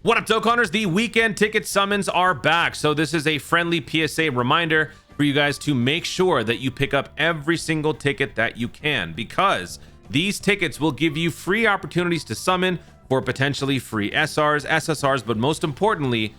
What up, Dokkaners? The weekend ticket summons are back. So this is a friendly PSA reminder for you guys to make sure that you pick up every single ticket that you can, because these tickets will give you free opportunities to summon for potentially free SRs, SSRs, but most importantly,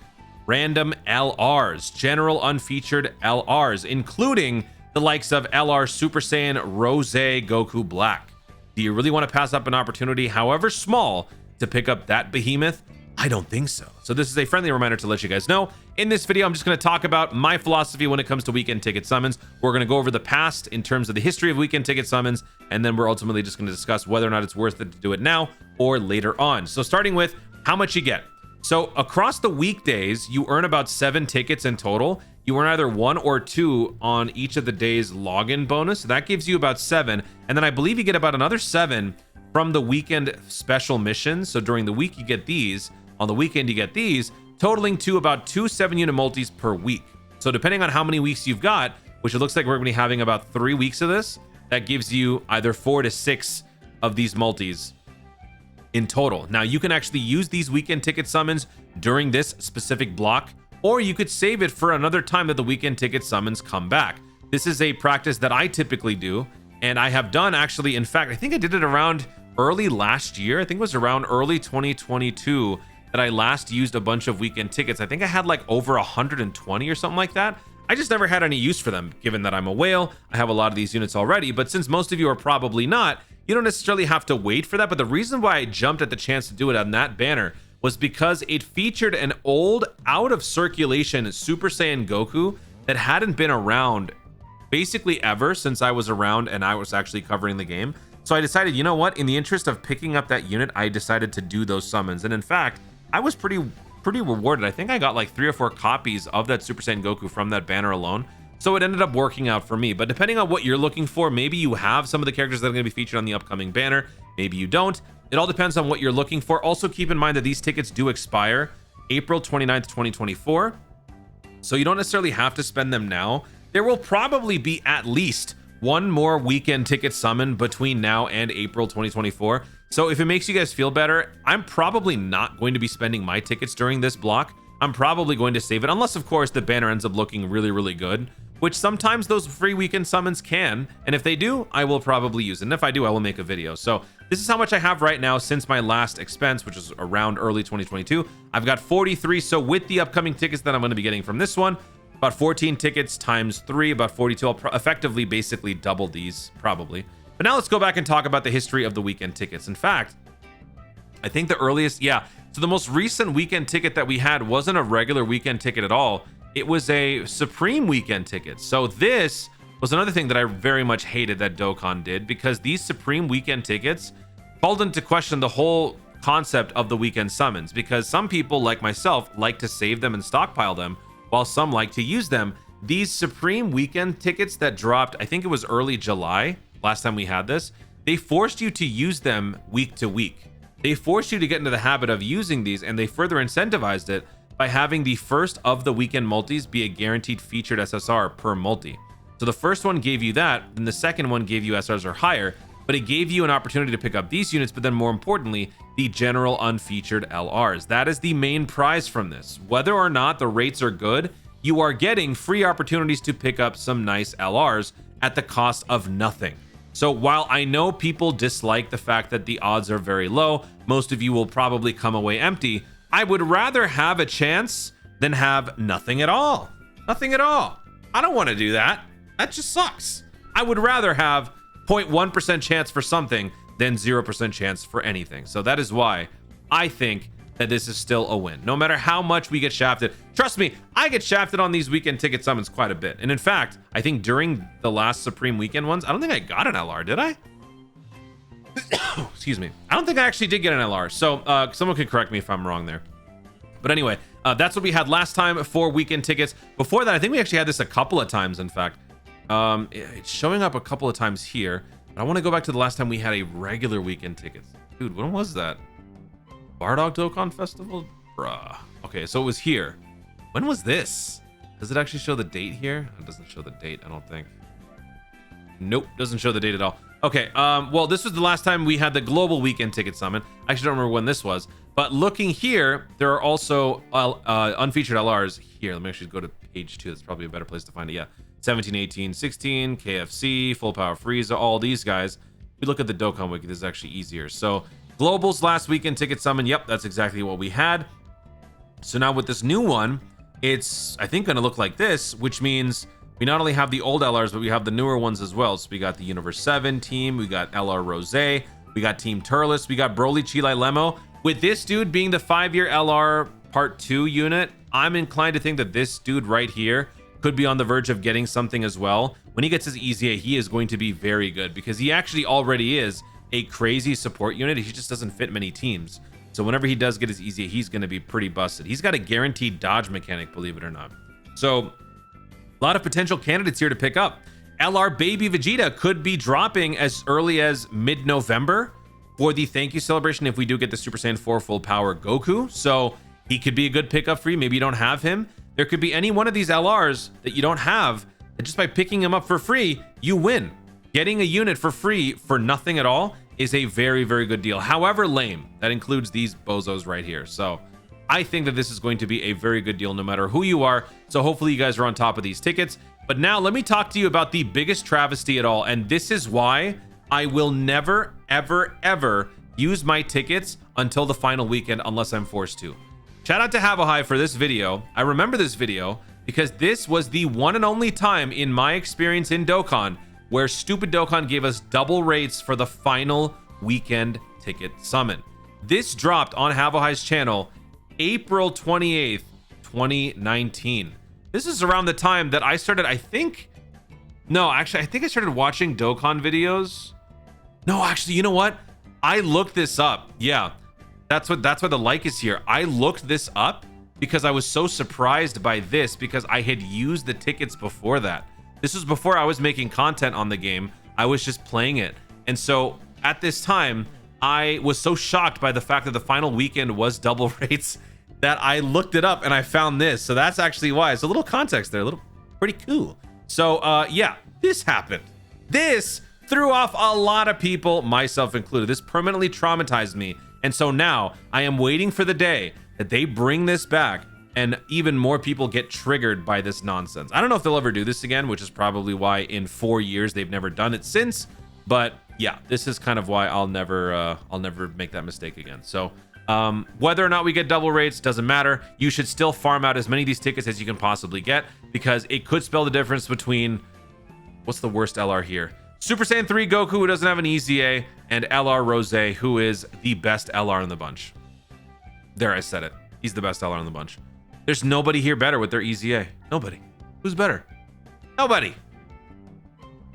random LRs, general unfeatured LRs, including the likes of LR Super Saiyan Rose Goku Black. Do you really want to pass up an opportunity, however small, to pick up that behemoth? I don't think so. So this is a friendly reminder to let you guys know. In this video, I'm just going to talk about my philosophy when it comes to weekend ticket summons. We're going to go over the past in terms of the history of weekend ticket summons, and then we're ultimately just going to discuss whether or not it's worth it to do it now or later on. So starting with how much you get. So across the weekdays, you earn about 7 tickets in total. You earn either 1 or 2 on each of the days login bonus. So that gives you about 7. And then I believe you get about another 7 from the weekend special missions. So during the week, you get these. On the weekend, you get these, totaling to about 2 7-unit multis per week. So depending on how many weeks you've got, which it looks like we're going to be having about 3 weeks of this, that gives you either 4 to 6 of these multis in total. Now, you can actually use these weekend ticket summons during this specific block, or you could save it for another time that the weekend ticket summons come back. This is a practice that I typically do, and I have done actually, in fact, I think I did it around early last year. I think it was around early 2022 that I last used a bunch of weekend tickets. I think I had like over 120 or something like that. I just never had any use for them, given that I'm a whale. I have a lot of these units already, but since most of you are probably not, you don't necessarily have to wait for that. But the reason why I jumped at the chance to do it on that banner was because it featured an old, out of circulation Super Saiyan Goku that hadn't been around basically ever since I was around and I was actually covering the game. So I decided, you know what, in the interest of picking up that unit, I decided to do those summons. And in fact, I was pretty rewarded. I think I got like 3 or 4 copies of that Super Saiyan Goku from that banner alone. So it ended up working out for me. But depending on what you're looking for, maybe you have some of the characters that are going to be featured on the upcoming banner. Maybe you don't. It all depends on what you're looking for. Also keep in mind that these tickets do expire April 29th, 2024. So you don't necessarily have to spend them now. There will probably be at least 1 more weekend ticket summon between now and April 2024. So if it makes you guys feel better, I'm probably not going to be spending my tickets during this block. I'm probably going to save it, unless of course the banner ends up looking really, really good, which sometimes those free weekend summons can. And if they do, I will probably use it. And if I do, I will make a video. So this is how much I have right now since my last expense, which is around early 2022. I've got 43. So with the upcoming tickets that I'm going to be getting from this one, about 14 tickets times 3, about 42. I'll effectively basically double these probably. But now let's go back and talk about the history of the weekend tickets. In fact, I think the earliest, so the most recent weekend ticket that we had wasn't a regular weekend ticket at all. It was a Supreme weekend ticket. So this was another thing that I very much hated that Dokkan did, because these Supreme weekend tickets called into question the whole concept of the weekend summons, because some people like myself like to save them and stockpile them, while some like to use them. These Supreme weekend tickets that dropped, I think it was early July, last time we had this, they forced you to use them week to week. They forced you to get into the habit of using these, and they further incentivized it by having the first of the weekend multis be a guaranteed featured SSR per multi. So the first one gave you that, then the second one gave you SRs or higher, but it gave you an opportunity to pick up these units, but then more importantly, the general unfeatured LRs. That is the main prize from this. Whether or not the rates are good, you are getting free opportunities to pick up some nice LRs at the cost of nothing. So while I know people dislike the fact that the odds are very low, most of you will probably come away empty. I would rather have a chance than have nothing at all. Nothing at all. I don't want to do that. That just sucks. I would rather have 0.1% chance for something than 0% chance for anything. So that is why I think that this is still a win. No matter how much we get shafted. Trust me, I get shafted on these weekend ticket summons quite a bit. And in fact, I think during the last Supreme weekend ones, I don't think I got an LR, did I? Excuse me. I don't think I actually did get an LR. So someone could correct me if I'm wrong there. But anyway, that's what we had last time for weekend tickets. Before that, I think we actually had this a couple of times, in fact. It's showing up a couple of times here. But I want to go back to the last time we had a regular weekend tickets. Dude, when was that? Bardog Dokkan Festival? Bruh. Okay, so it was here. When was this? Does it actually show the date here? It doesn't show the date, I don't think. Nope, doesn't show the date at all. Okay, well, this was the last time we had the global weekend ticket summon. I actually don't remember when this was, But looking here, there are also unfeatured LRs here. Let me actually go to page 2. That's probably a better place to find it. Yeah, 17, 18, 16, KFC, Full Power Frieza, all these guys. If we look at the Dokkan Wiki, this is actually easier. So Globals last weekend ticket summon. Yep, that's exactly what we had. So now with this new one, it's, I think, going to look like this, which means we not only have the old LRs, but we have the newer ones as well. So we got the Universe 7 team, we got LR Rose, we got Team Turles, we got Broly Chile Lemo. With this dude being the 5-year LR Part 2 unit, I'm inclined to think that this dude right here could be on the verge of getting something as well. When he gets his EZA, he is going to be very good because he actually already is a crazy support unit. He just doesn't fit many teams. So whenever he does get his EZA, he's going to be pretty busted. He's got a guaranteed dodge mechanic, believe it or not. So a lot of potential candidates here to pick up. LR Baby Vegeta could be dropping as early as mid-November for the thank you celebration if we do get the Super Saiyan 4 full power Goku. So he could be a good pickup for you. Maybe you don't have him. There could be any one of these LRs that you don't have, and just by picking him up for free, you win. Getting a unit for free for nothing at all is a very, very good deal. However lame, that includes these bozos right here. So I think that this is going to be a very good deal no matter who you are. So hopefully you guys are on top of these tickets. But now let me talk to you about the biggest travesty at all. And this is why I will never, ever, ever use my tickets until the final weekend unless I'm forced to. Shout out to Havahai for this video. I remember this video because this was the one and only time in my experience in Dokkan where stupid Dokkan gave us double rates for the final weekend ticket summon. This dropped on Havahai's channel April 28th, 2019. This is around the time that I started, I think I started watching Dokkan videos. No, actually, you know what? I looked this up. Yeah, that's why the like is here. I looked this up because I was so surprised by this because I had used the tickets before that. This was before I was making content on the game. I was just playing it. And so at this time, I was so shocked by the fact that the final weekend was double rates that I looked it up and I found this. So that's actually why. It's a little context there, a little pretty cool. So yeah, this happened. This threw off a lot of people, myself included. This permanently traumatized me. And so now I am waiting for the day that they bring this back and even more people get triggered by this nonsense. I don't know if they'll ever do this again, which is probably why in 4 years they've never done it since. But yeah, this is kind of why I'll never make that mistake again. So whether or not we get double rates doesn't matter. You should still farm out as many of these tickets as you can possibly get because it could spell the difference between, what's the worst LR here? Super Saiyan 3 Goku, who doesn't have an EZA, and LR Rose, who is the best LR in the bunch. There, I said it. He's the best LR in the bunch. There's nobody here better with their EZA. Nobody. Who's better? Nobody.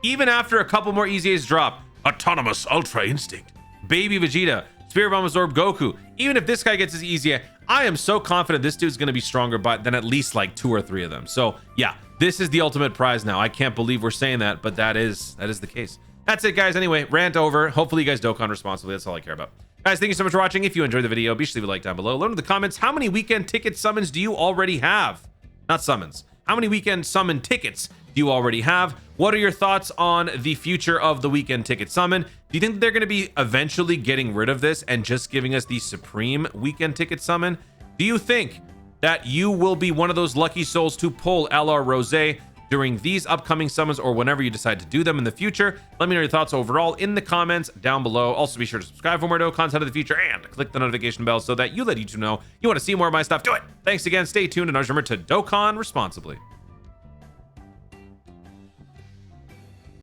Even after a couple more EZAs drop, Autonomous Ultra Instinct, Baby Vegeta, Spirit Bomb Absorb Goku. Even if this guy gets his EZA, I am so confident this dude's going to be stronger than at least like 2 or 3 of them. So yeah, this is the ultimate prize now. I can't believe we're saying that, but that is the case. That's it, guys. Anyway, rant over. Hopefully you guys Dokkan responsibly. That's all I care about. Guys, thank you so much for watching. If you enjoyed the video, be sure to leave a like down below. Let me know in the comments, how many weekend ticket summons do you already have? Not summons. How many weekend summon tickets do you already have? What are your thoughts on the future of the weekend ticket summon? Do you think they're going to be eventually getting rid of this and just giving us the supreme weekend ticket summon? Do you think that you will be one of those lucky souls to pull LR Rose during these upcoming summons or whenever you decide to do them in the future? Let me know your thoughts overall in the comments down below. Also, be sure to subscribe for more Dokkan content in the future and click the notification bell so that you let YouTube know you want to see more of my stuff. Do it. Thanks again. Stay tuned and always remember to Dokkan responsibly.